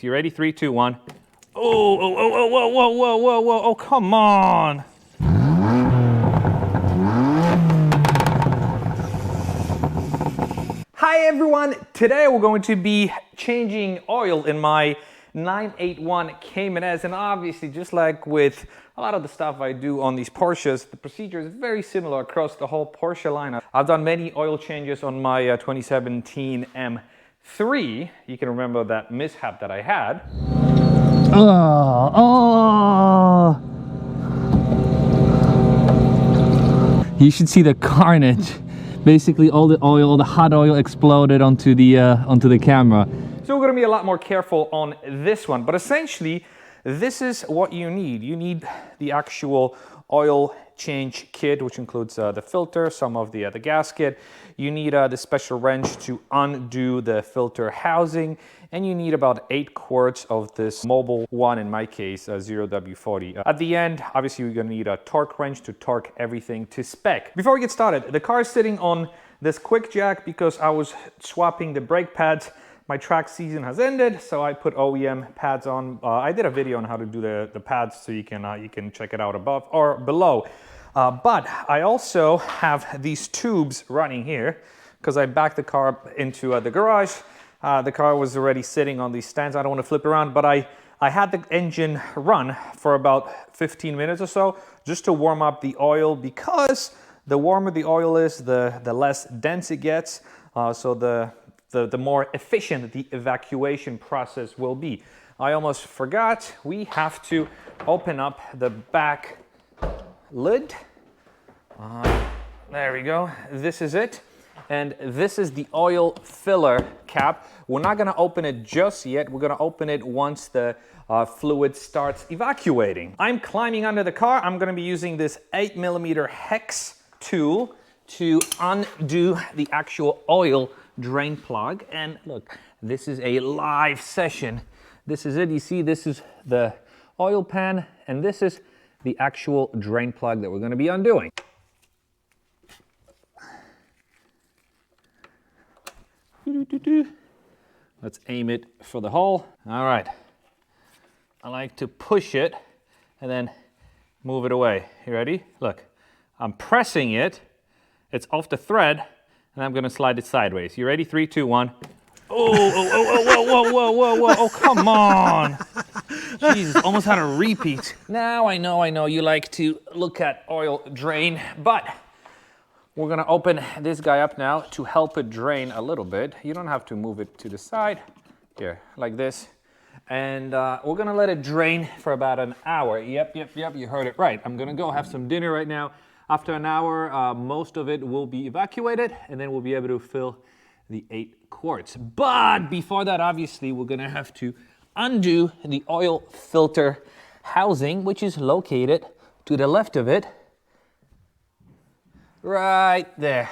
You ready? 3, 2, 1. Oh, oh, oh, oh, whoa, whoa, whoa, whoa, whoa, oh, come on. Hi everyone, today we're going to be changing oil in my 981 Cayman S, and obviously just like with a lot of the stuff I do on these Porsches, the procedure is very similar across the whole Porsche lineup. I've done many oil changes on my 2017 M3. You can remember that mishap that I had. You should see the carnage. Basically all the oil, all the hot oil exploded onto the camera. So we're gonna be a lot more careful on this one, but essentially this is what you need. You need the actual oil change kit, which includes the filter, some of the gasket. You need the special wrench to undo the filter housing, and you need about 8 quarts of this mobile one, in my case 0W40. At the end, obviously you're gonna need a torque wrench to torque everything to spec. Before we get started, the car is sitting on this quick jack because I was swapping the brake pads. My track season has ended, so I put OEM pads on. I did a video on how to do the pads, so you can check it out above or below. But I also have these tubes running here because I backed the car into the garage. The car was already sitting on these stands. I don't want to flip around, but I had the engine run for about 15 minutes or so just to warm up the oil, because the warmer the oil is, the less dense it gets. So the more efficient the evacuation process will be. I almost forgot, we have to open up the back lid. There we go, this is it. And this is the oil filler cap. We're not gonna open it just yet. We're gonna open it once the fluid starts evacuating. I'm climbing under the car. I'm gonna be using this 8mm hex tool to undo the actual oil drain plug. And look, this is a live session. This is it. You see, this is the oil pan, and this is the actual drain plug that we're going to be undoing. Let's aim it for the hole. All right. I like to push it and then move it away. You ready? Look, I'm pressing it. It's off the thread, and I'm gonna slide it sideways. You ready? 3, 2, 1. Oh, oh, oh, oh, whoa, whoa, whoa, whoa, whoa, oh, come on. Jesus, almost had a repeat. Now I know you like to look at oil drain, but we're gonna open this guy up now to help it drain a little bit. You don't have to move it to the side, here, like this. And we're gonna let it drain for about an hour. Yep, you heard it right. I'm gonna go have some dinner right now. After an hour, most of it will be evacuated, and then we'll be able to fill the 8 quarts. But before that, obviously, we're gonna have to undo the oil filter housing, which is located to the left of it. Right there.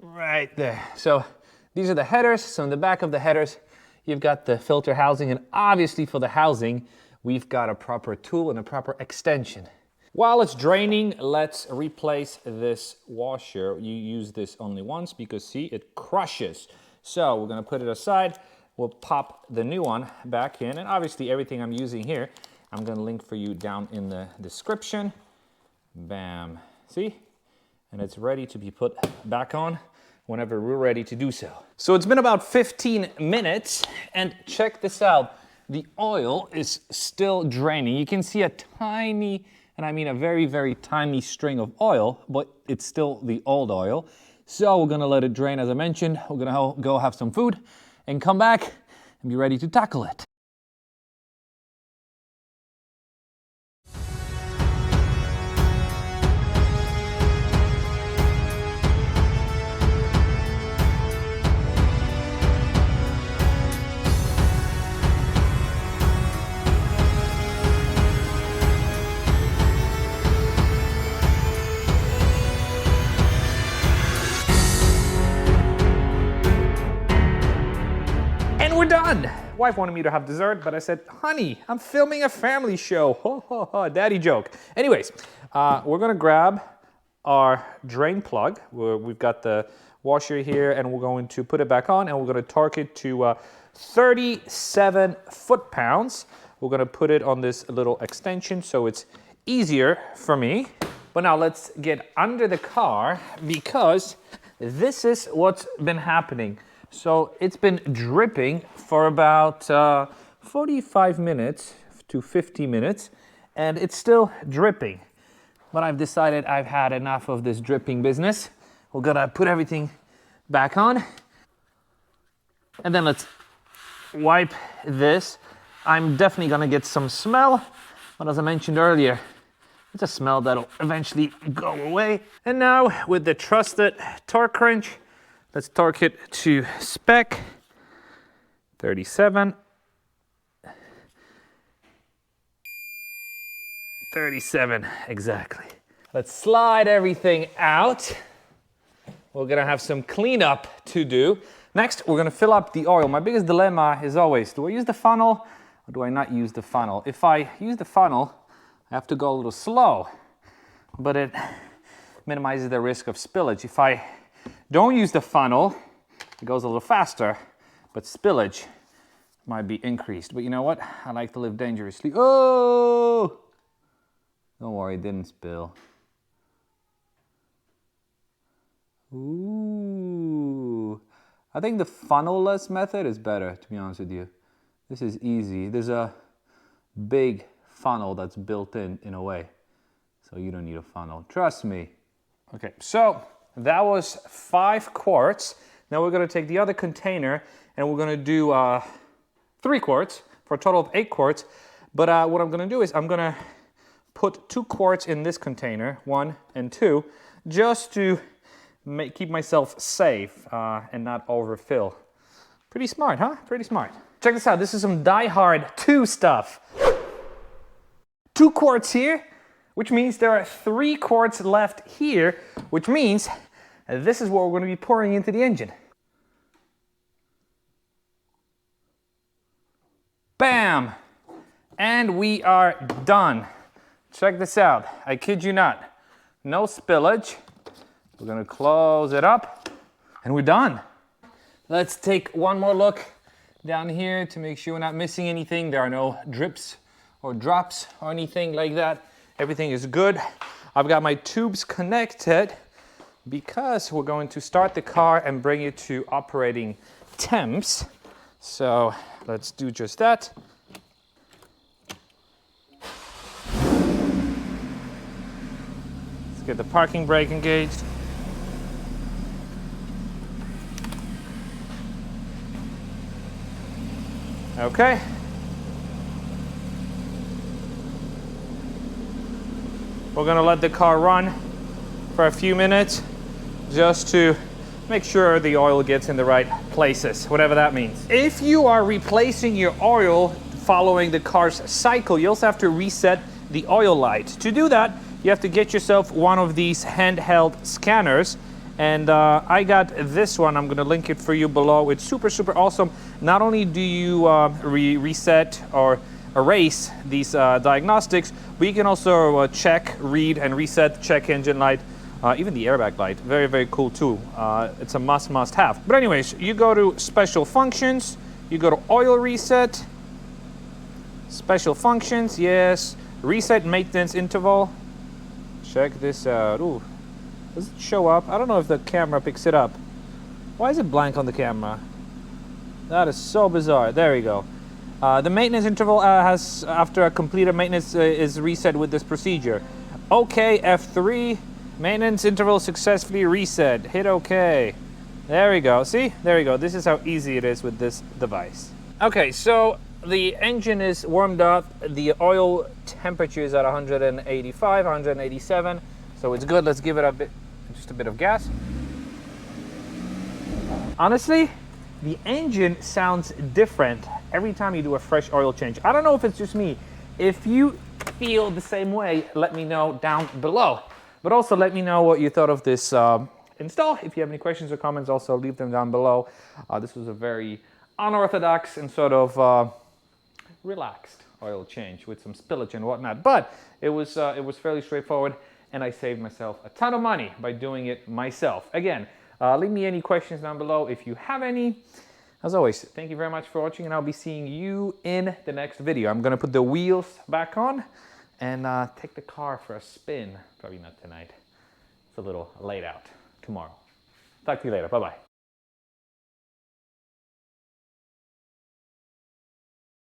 Right there. So these are the headers. So in the back of the headers, you've got the filter housing, and obviously for the housing, we've got a proper tool and a proper extension. While it's draining, let's replace this washer. You use this only once because see, it crushes. So we're gonna put it aside. We'll pop the new one back in, and obviously everything I'm using here, I'm gonna link for you down in the description. Bam, see? And it's ready to be put back on whenever we're ready to do so. So it's been about 15 minutes, and check this out. The oil is still draining. You can see a tiny, and I mean a very, very tiny string of oil, but it's still the old oil. So we're gonna let it drain, as I mentioned. We're gonna go have some food and come back and be ready to tackle it. We're done. Wife wanted me to have dessert, but I said, honey, I'm filming a family show. Ho, ho, ho, daddy joke. Anyways, we're gonna grab our drain plug. We've got the washer here, and we're going to put it back on, and we're gonna torque it to 37 foot-pounds. We're gonna put it on this little extension so it's easier for me. But now let's get under the car because this is what's been happening. So it's been dripping for about 45 minutes to 50 minutes, and it's still dripping. But I've decided I've had enough of this dripping business. We're gonna put everything back on. And then let's wipe this. I'm definitely gonna get some smell, but as I mentioned earlier, it's a smell that'll eventually go away. And now with the trusted torque wrench, let's torque it to spec. 37. 37, exactly. Let's slide everything out. We're gonna have some cleanup to do. Next, we're gonna fill up the oil. My biggest dilemma is always, do I use the funnel or do I not use the funnel? If I use the funnel, I have to go a little slow, but it minimizes the risk of spillage. If I don't use the funnel, it goes a little faster, but spillage might be increased. But you know what? I like to live dangerously. Oh! Don't worry, it didn't spill. Ooh. I think the funnel-less method is better, to be honest with you. This is easy. There's a big funnel that's built in a way. So you don't need a funnel. Trust me. Okay, so that was 5 quarts. Now we're gonna take the other container and we're gonna do 3 quarts for a total of 8 quarts. But what I'm gonna do is I'm gonna put 2 quarts in this container, 1 and 2, just to keep myself safe and not overfill. Pretty smart, huh? Pretty smart. Check this out. This is some Die Hard 2 stuff. 2 quarts here, which means there are 3 quarts left here, which means this is what we're going to be pouring into the engine. Bam! And we are done. Check this out. I kid you not. No spillage. We're going to close it up and we're done. Let's take one more look down here to make sure we're not missing anything. There are no drips or drops or anything like that. Everything is good. I've got my tubes connected because we're going to start the car and bring it to operating temps. So let's do just that. Let's get the parking brake engaged. Okay. We're gonna let the car run for a few minutes just to make sure the oil gets in the right places, whatever that means. If you are replacing your oil following the car's cycle, you also have to reset the oil light. To do that, you have to get yourself one of these handheld scanners. And I got this one. I'm gonna link it for you below. It's super, super awesome. Not only do you reset or erase these diagnostics, but you can also check, read, and reset the check engine light, even the airbag light. Very, very cool too. It's a must have. But anyways, you go to special functions, you go to oil reset, special functions, yes, reset maintenance interval. Check this out. Ooh. Does it show up? I don't know if the camera picks it up. Why is it blank on the camera? That is so bizarre. There we go. The maintenance interval has, after a completed maintenance, is reset with this procedure. OK, F3, maintenance interval successfully reset. Hit OK. There we go. See? There we go. This is how easy it is with this device. Okay, so the engine is warmed up. The oil temperature is at 185, 187. So it's good. Let's give it just a bit of gas. Honestly, the engine sounds different every time you do a fresh oil change. I don't know if it's just me. If you feel the same way, let me know down below. But also let me know what you thought of this install. If you have any questions or comments, also leave them down below. This was a very unorthodox and sort of relaxed oil change with some spillage and whatnot. But it was fairly straightforward. And I saved myself a ton of money by doing it myself. Again, leave me any questions down below if you have any. As always, thank you very much for watching, and I'll be seeing you in the next video. I'm gonna put the wheels back on and take the car for a spin. Probably not tonight. It's a little late out. Tomorrow. Talk to you later. Bye-bye.